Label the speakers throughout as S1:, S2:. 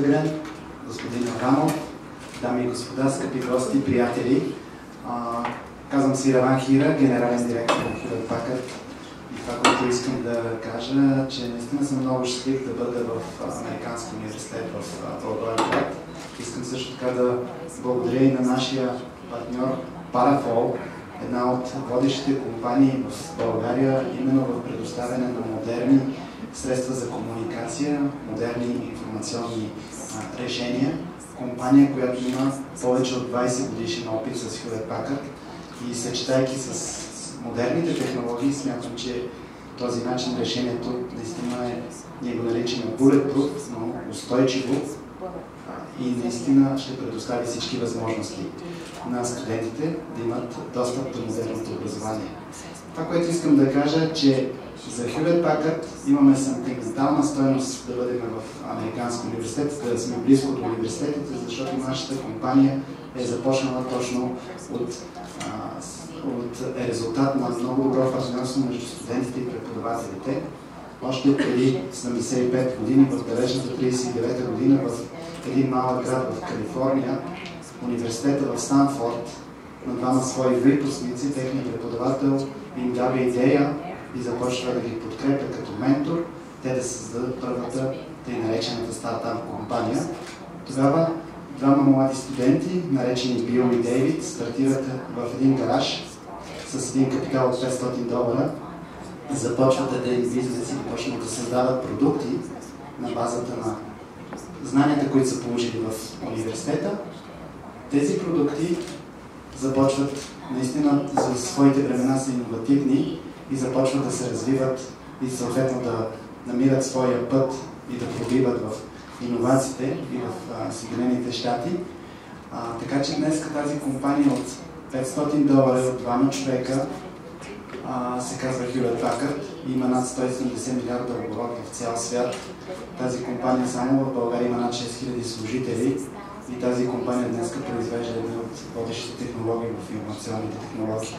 S1: Оттегрен, господин Аврамов, дами и господа, скъпи гости, приятели. Казвам се Раван Хира, генерален директор на Хюлет Пакард. И това, което искам да кажа, че наистина съм много щастлив да бъда в Американския университет в Благоевград. Искам също така да благодаря и на нашия партньор Parafol, една от водещите компании в България, именно в предоставяне на модерни средства за комуникация, модерни информационни решения. Компания, която има повече от 20 годишен опит с Хюлет Пакард и съчетайки с модерните технологии, смятам, че този начин решението наистина е, ние го наричаме bulletproof, но устойчиво и наистина ще предостави всички възможности на студентите да имат достъп до модерното образование. Това, което искам да кажа, че за Хюлет Пакард имаме сантиментална стойност да бъдем в Американски университет, да сме близко до университетите, защото нашата компания е започнала точно от резултат на много добро партньорство между студентите и преподавателите. Още преди 75 години, в далечната 39-та година, в един малък град в Калифорния, университета в Станфорд, на двама свои выпускници, техният преподавател им дава идея и започва да ги подкрепя като ментор, те да създадат първата тъй наречената стартап компания. Тогава двама млади студенти, наречени Бил и Дейвид, стартират в един гараж с един капитал от $500, започват един бизнес и почнат да създават продукти на базата на знанията, които са получили в университета. Тези продукти започват наистина за своите времена са иновативни и започват да се развиват и съответно да намират своя път и да пробиват в иновациите и в Съединените щати. Така че днес тази компания от $500 от двама човека се казва Хюлет Пакард и има над 170 милиарда оборот в цял свят. Тази компания само в България има над 6000 служители и тази компания днес произвежда една от водещите технологии в информационните технологии.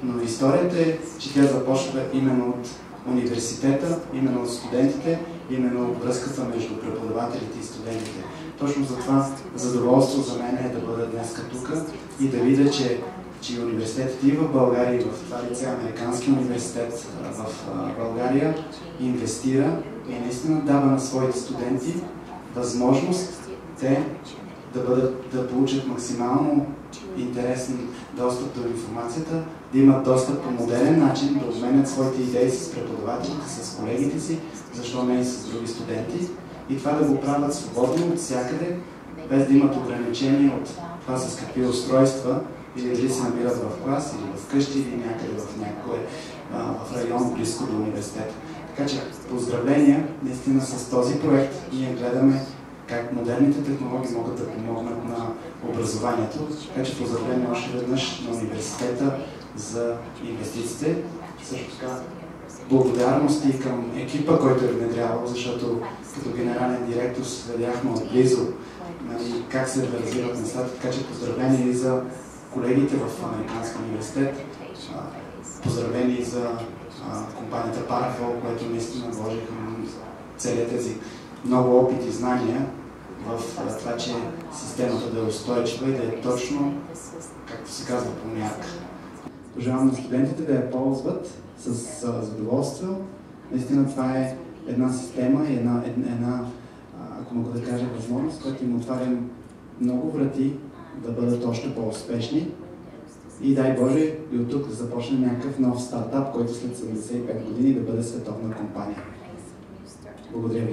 S1: Но историята е, че тя започва именно от университета, именно от студентите, именно от връзката между преподавателите и студентите. Точно затова задоволство за мен е да бъда днес тук и да видя, че университетите и в България, и в това лице Американски университет в България инвестира и наистина дава на своите студенти възможност те да получат максимално интересен достъп до информацията, да имат достъп по модерен начин, да обменят своите идеи с преподавателите, с колегите си, защо не и с други студенти, и това да го правят свободно от всякъде, без да имат ограничения от това с какви устройства, или дали се намират в клас, или в къщи, или някъде в някой в район близко до университета. Така че поздравления, наистина с този проект ние гледаме как модерните технологии могат да помогнат на образованието. Така че поздравления още веднъж на университета за инвестициите. Също така благодарности към екипа, който е внедрявал, защото като генерален директор следяхме отблизо как се развиват нещата. Така че поздравления и за колегите в Американски университет, поздравления и за компанията Parafol, която наистина вложиха целият тези много опит и знания в това, че системата да е устойчива и да е точно, както се казва, по мярка. Пожелавам на студентите да я ползват с задоволство. Наистина това е една система и една, ако мога да кажа, възможност, която им отваря много врати да бъдат още по-успешни. И дай Боже, и от тук да започне някакъв нов стартап, който след 75 години да бъде световна компания. Благодаря ви.